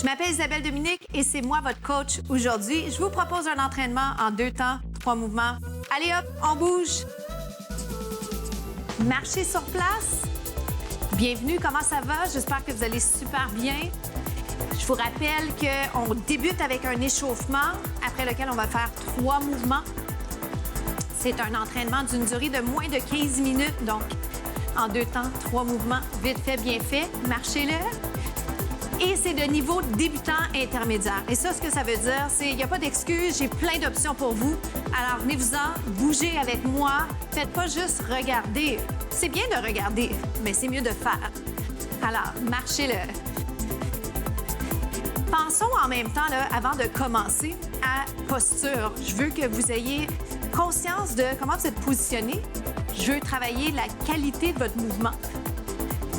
Je m'appelle Isabelle Dominique et c'est moi votre coach aujourd'hui. Je vous propose un entraînement en 2 temps, 3 mouvements. Allez hop, on bouge. Marchez sur place. Bienvenue, comment ça va? J'espère que vous allez super bien. Je vous rappelle qu'on débute avec un échauffement après lequel on va faire 3 mouvements. C'est un entraînement d'une durée de moins de 15 minutes, donc en 2 temps, 3 mouvements, vite fait, bien fait. Marchez-le. Et c'est de niveau débutant intermédiaire. Et ça, ce que ça veut dire, c'est qu'il n'y a pas d'excuses, j'ai plein d'options pour vous. Alors, venez-vous-en, bougez avec moi. Faites pas juste regarder. C'est bien de regarder, mais c'est mieux de faire. Alors, marchez-le. Pensons en même temps, là, avant de commencer, à posture. Je veux que vous ayez conscience de comment vous êtes positionné. Je veux travailler la qualité de votre mouvement.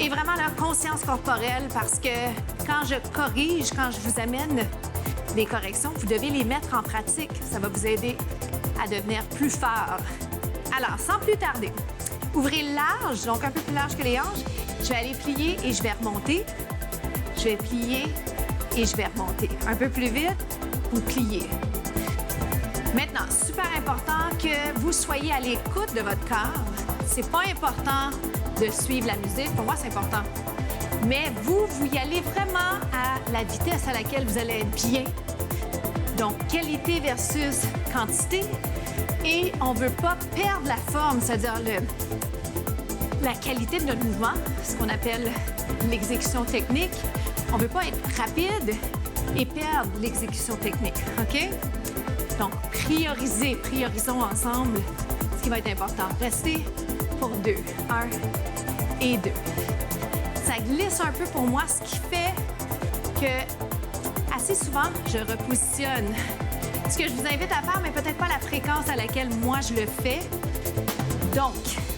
Et vraiment la conscience corporelle parce que quand je corrige, quand je vous amène des corrections, vous devez les mettre en pratique. Ça va vous aider à devenir plus fort. Alors, sans plus tarder, ouvrez large, donc un peu plus large que les hanches. Je vais aller plier et je vais remonter. Je vais plier et je vais remonter. Un peu plus vite, vous pliez. Maintenant, super important que vous soyez à l'écoute de votre corps. C'est pas important de suivre la musique. Pour moi, c'est important. Mais vous y allez vraiment à la vitesse à laquelle vous allez être bien. Donc, qualité versus quantité. Et on ne veut pas perdre la forme, c'est-à-dire la qualité de notre mouvement, ce qu'on appelle l'exécution technique. On ne veut pas être rapide et perdre l'exécution technique, OK? Donc, priorisons ensemble ce qui va être important. Restez pour 2. 1 et 2. Ça glisse un peu pour moi, ce qui fait que assez souvent, je repositionne. Ce que je vous invite à faire, mais peut-être pas la fréquence à laquelle moi je le fais. Donc,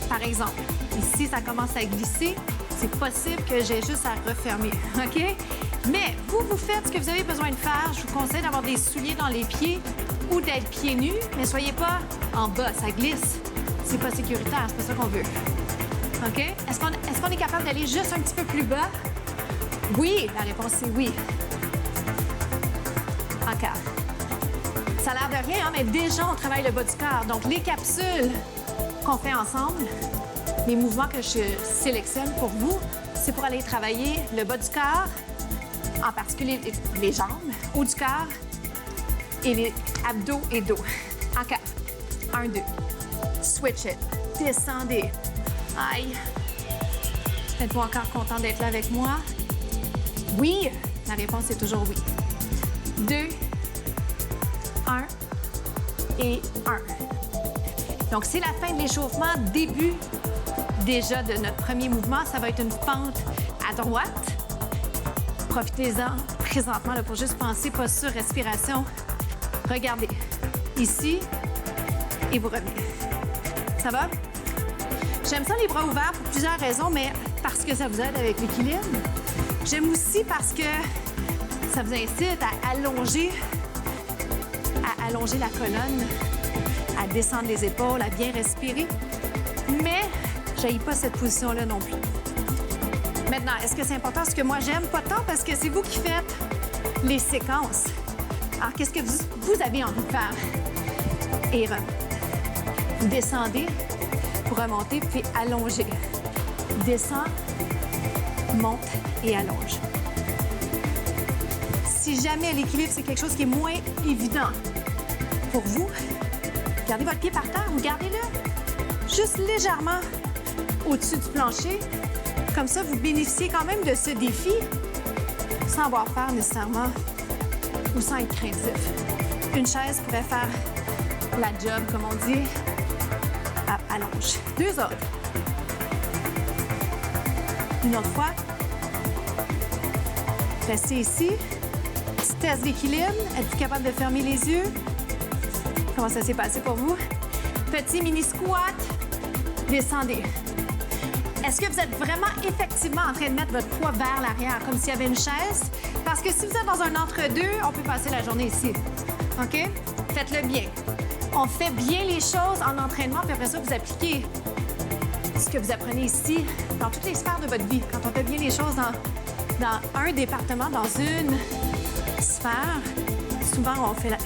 par exemple, ici, ça commence à glisser. C'est possible que j'ai juste à refermer, OK? Mais vous faites ce que vous avez besoin de faire. Je vous conseille d'avoir des souliers dans les pieds ou d'être pieds nus, mais soyez pas en bas, ça glisse. C'est pas sécuritaire, c'est pas ça qu'on veut. OK? Est-ce qu'on est capable d'aller juste un petit peu plus bas? Oui, la réponse c'est oui. Encore. Ça a l'air de rien, hein, mais déjà, on travaille le bas du corps. Donc, les capsules qu'on fait ensemble, les mouvements que je sélectionne pour vous, c'est pour aller travailler le bas du corps, en particulier les jambes, haut du corps et les abdos et dos. Encore. 1, 2. Switch it. Descendez. Aïe. Êtes-vous encore content d'être là avec moi? Oui. La réponse est toujours oui. 2, 1 et 1. Donc, c'est la fin de l'échauffement. Début déjà de notre premier mouvement. Ça va être une pente à droite. Profitez-en présentement là, pour juste penser posture, respiration. Regardez. Ici. Et vous revenez. Ça va? J'aime ça les bras ouverts pour plusieurs raisons, mais parce que ça vous aide avec l'équilibre. J'aime aussi parce que ça vous incite à allonger la colonne, à descendre les épaules, à bien respirer. Mais je n'haïs pas cette position-là non plus. Maintenant, est-ce que c'est important? Ce que moi j'aime, pas tant parce que c'est vous qui faites les séquences. Alors, qu'est-ce que vous avez envie de faire? Et vous descendez pour remonter, puis allonger. Descend, monte et allonge. Si jamais l'équilibre, c'est quelque chose qui est moins évident pour vous, gardez votre pied par terre ou gardez-le juste légèrement au-dessus du plancher. Comme ça, vous bénéficiez quand même de ce défi sans avoir peur nécessairement ou sans être craintif. Une chaise pourrait faire la job, comme on dit. Allonge. 2 autres. Une autre fois. Restez ici. Petit test d'équilibre. Êtes-vous capable de fermer les yeux? Comment ça s'est passé pour vous? Petit mini squat. Descendez. Est-ce que vous êtes vraiment effectivement en train de mettre votre poids vers l'arrière, comme s'il y avait une chaise? Parce que si vous êtes dans un entre-deux, on peut passer la journée ici. OK? Faites-le bien. On fait bien les choses en entraînement, puis après ça, vous appliquez ce que vous apprenez ici dans toutes les sphères de votre vie. Quand on fait bien les choses dans un département, dans une sphères. Souvent, on fait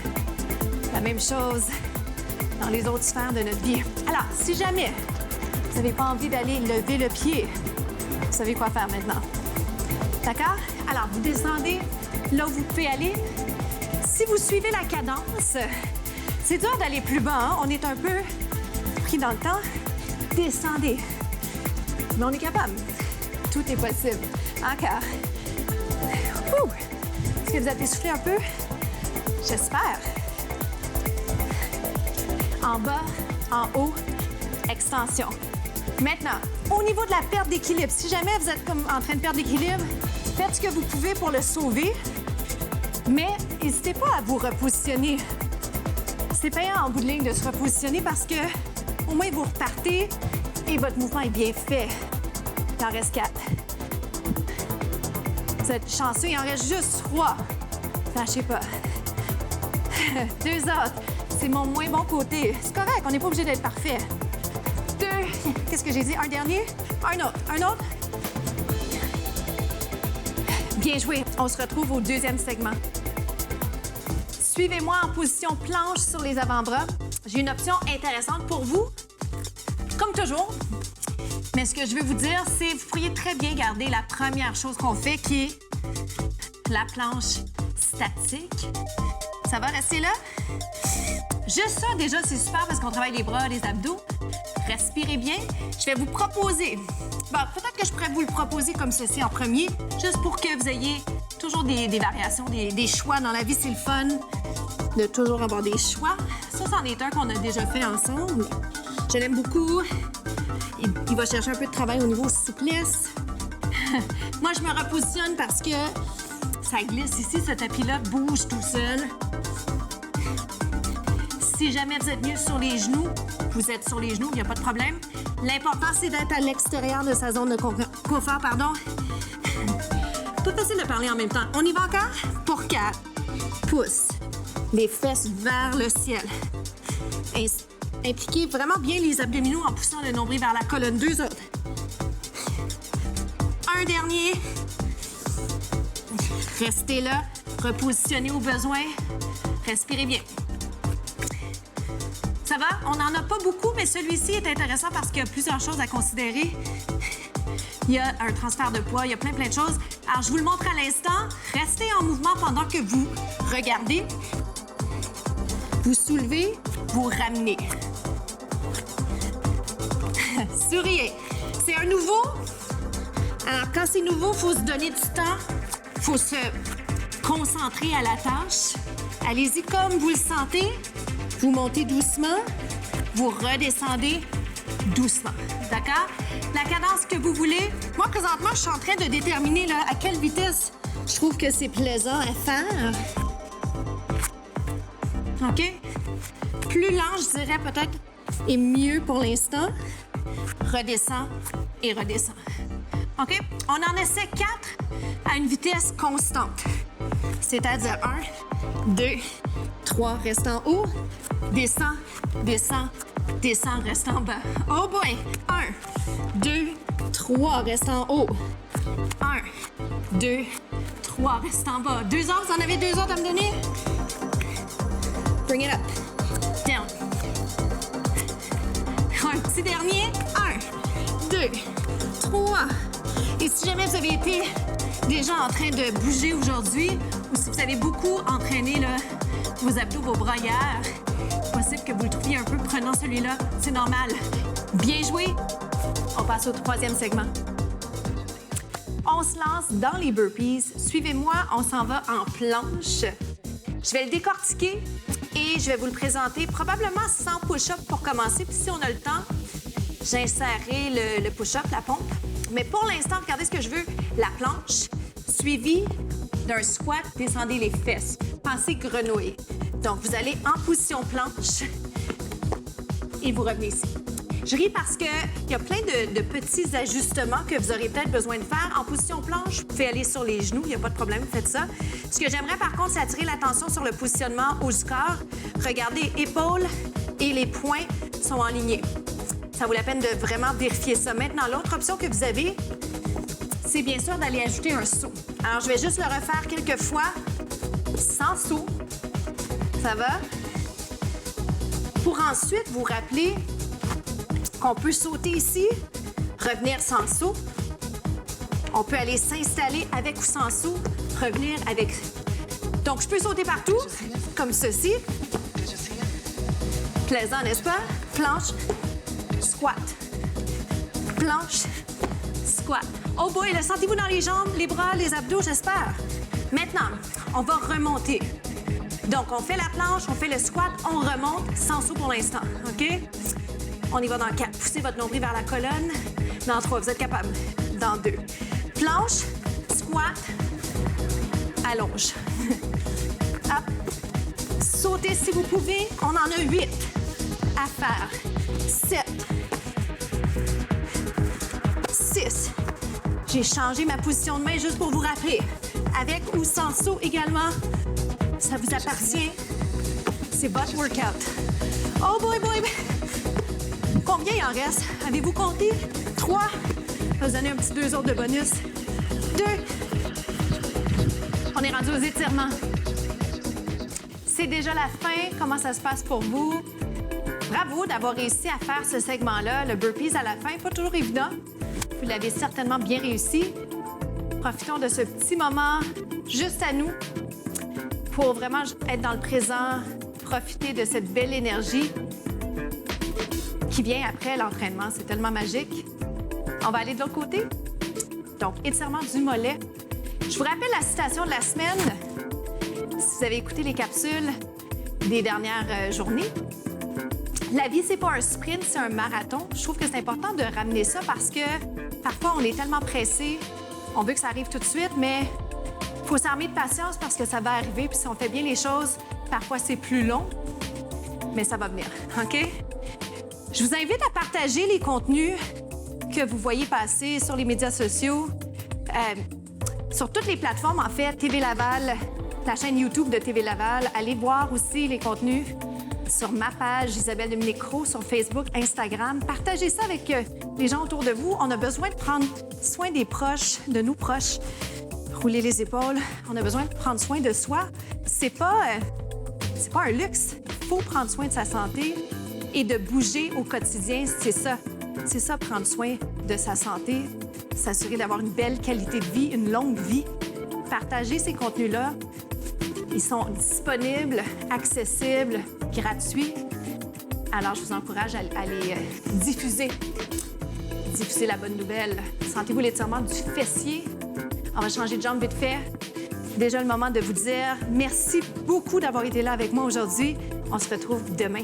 la même chose dans les autres sphères de notre vie. Alors, si jamais vous n'avez pas envie d'aller lever le pied, vous savez quoi faire maintenant. D'accord? Alors, vous descendez là où vous pouvez aller. Si vous suivez la cadence, c'est dur d'aller plus bas, hein? On est un peu pris dans le temps. Descendez. Mais on est capable. Tout est possible. Encore. Ouh. Est-ce que vous êtes essoufflé un peu? J'espère. En bas, en haut, extension. Maintenant, au niveau de la perte d'équilibre, si jamais vous êtes comme en train de perdre l'équilibre, faites ce que vous pouvez pour le sauver, mais n'hésitez pas à vous repositionner. C'est payant en bout de ligne de se repositionner parce que au moins vous repartez et votre mouvement est bien fait. Il en reste 4. Vous êtes chanceux, il en reste juste 3. Lâchez pas. 2 autres. C'est mon moins bon côté. C'est correct, on n'est pas obligé d'être parfait. 2. Qu'est-ce que j'ai dit? Un dernier? Un autre. Un autre? Bien joué. On se retrouve au deuxième segment. Suivez-moi en position planche sur les avant-bras. J'ai une option intéressante pour vous. Comme toujours. Mais ce que je veux vous dire, c'est que vous pourriez très bien garder la première chose qu'on fait, qui est la planche statique. Ça va rester là? Juste ça, déjà, c'est super parce qu'on travaille les bras, les abdos. Respirez bien. Je vais vous proposer... Bon, peut-être que je pourrais vous le proposer comme ceci en premier, juste pour que vous ayez toujours des variations, des choix dans la vie. C'est le fun de toujours avoir des choix. Ça, c'en est un qu'on a déjà fait ensemble. Je l'aime beaucoup. Il va chercher un peu de travail au niveau souplesse. Moi, je me repositionne parce que ça glisse ici. Ce tapis-là bouge tout seul. Si jamais vous êtes mieux sur les genoux, vous êtes sur les genoux, il n'y a pas de problème. L'important, c'est d'être à l'extérieur de sa zone de confort, pardon. Pas facile de parler en même temps. On y va encore? Pour 4. Pousse les fesses vers le ciel. Impliquez vraiment bien les abdominaux en poussant le nombril vers la colonne. 2 autres. Un dernier. Restez là. Repositionnez au besoin. Respirez bien. Ça va? On n'en a pas beaucoup, mais celui-ci est intéressant parce qu'il y a plusieurs choses à considérer. Il y a un transfert de poids, il y a plein de choses. Alors, je vous le montre à l'instant. Restez en mouvement pendant que vous regardez. Vous soulevez, vous ramenez. Souriez. C'est un nouveau. Alors, quand c'est nouveau, il faut se donner du temps. Il faut se concentrer à la tâche. Allez-y comme vous le sentez. Vous montez doucement, vous redescendez doucement. D'accord? La cadence que vous voulez. Moi, présentement, je suis en train de déterminer là, à quelle vitesse je trouve que c'est plaisant à faire. OK? Plus lent, je dirais peut-être, est mieux pour l'instant. Redescend et redescend. OK? On en essaie 4 à une vitesse constante. C'est-à-dire 1, 2, 3, reste en haut. Descend, descend, descend, reste en bas. Oh boy! 1, 2, 3, reste en haut. 1, 2, 3, reste en bas. 2 autres, vous en avez 2 autres à me donner? Bring it up. Down. Un petit dernier. 1, 2, 3. Et si jamais vous avez été déjà en train de bouger aujourd'hui, ou si vous avez beaucoup entraîné là, vos abdos, vos bras hier, possible que vous le trouviez un peu prenant celui-là. C'est normal. Bien joué. On passe au 3e segment. On se lance dans les burpees. Suivez-moi, on s'en va en planche. Je vais le décortiquer et je vais vous le présenter probablement sans push-up pour commencer. Puis si on a le temps, j'insérerai le push-up, la pompe. Mais pour l'instant, regardez ce que je veux. La planche, suivie d'un squat, descendez les fesses. Pensez grenouille. Donc, vous allez en position planche et vous revenez ici. Je ris parce qu'il y a plein de petits ajustements que vous aurez peut-être besoin de faire. En position planche, vous pouvez aller sur les genoux, il n'y a pas de problème, faites ça. Ce que j'aimerais par contre, c'est attirer l'attention sur le positionnement haut du corps. Regardez, épaules et les poings sont en lignée. Ça vaut la peine de vraiment vérifier ça. Maintenant, l'autre option que vous avez, c'est bien sûr d'aller ajouter un saut. Alors, je vais juste le refaire quelques fois sans saut. Ça va? Pour ensuite vous rappeler qu'on peut sauter ici, revenir sans saut. On peut aller s'installer avec ou sans saut, revenir avec. Donc, je peux sauter partout, comme ceci. Plaisant, n'est-ce pas? Planche, squat. Planche, squat. Oh boy, le sentez-vous dans les jambes, les bras, les abdos, j'espère. Maintenant, on va remonter. Donc, on fait la planche, on fait le squat, on remonte, sans saut pour l'instant, OK? On y va dans 4. Poussez votre nombril vers la colonne. Dans 3, vous êtes capable. Dans 2. Planche, squat, allonge. Hop. Sautez si vous pouvez. On en a 8 à faire. 7. 6. J'ai changé ma position de main juste pour vous rappeler. Avec ou sans saut également. Ça vous appartient. C'est votre workout. Oh boy, boy. Combien il en reste? Avez-vous compté? 3. Je vais vous donner un petit 2 autres de bonus. 2. On est rendu aux étirements. C'est déjà la fin. Comment ça se passe pour vous? Bravo d'avoir réussi à faire ce segment-là, le burpees à la fin. Pas toujours évident. Vous l'avez certainement bien réussi. Profitons de ce petit moment juste à nous pour vraiment être dans le présent, profiter de cette belle énergie qui vient après l'entraînement. C'est tellement magique. On va aller de l'autre côté. Donc, étirement du mollet. Je vous rappelle la citation de la semaine. Si vous avez écouté les capsules des dernières journées, la vie, c'est pas un sprint, c'est un marathon. Je trouve que c'est important de ramener ça parce que parfois, on est tellement pressé, on veut que ça arrive tout de suite, mais il faut s'armer de patience parce que ça va arriver. Puis si on fait bien les choses, parfois, c'est plus long, mais ça va venir, OK? Je vous invite à partager les contenus que vous voyez passer sur les médias sociaux, sur toutes les plateformes, en fait, TV Laval, la chaîne YouTube de TV Laval. Allez voir aussi les contenus sur ma page Isabelle Dominique Cros, sur Facebook, Instagram. Partagez ça avec les gens autour de vous. On a besoin de prendre soin des proches, de nos proches. Rouler les épaules. On a besoin de prendre soin de soi. C'est pas un luxe. Il faut prendre soin de sa santé et de bouger au quotidien. C'est ça. C'est ça, prendre soin de sa santé, s'assurer d'avoir une belle qualité de vie, une longue vie. Partagez ces contenus-là. Ils sont disponibles, accessibles, gratuits. Alors, je vous encourage à les diffuser. Diffuser la bonne nouvelle. Sentez-vous l'étirement du fessier. On va changer de jambe vite fait. Déjà le moment de vous dire merci beaucoup d'avoir été là avec moi aujourd'hui. On se retrouve demain.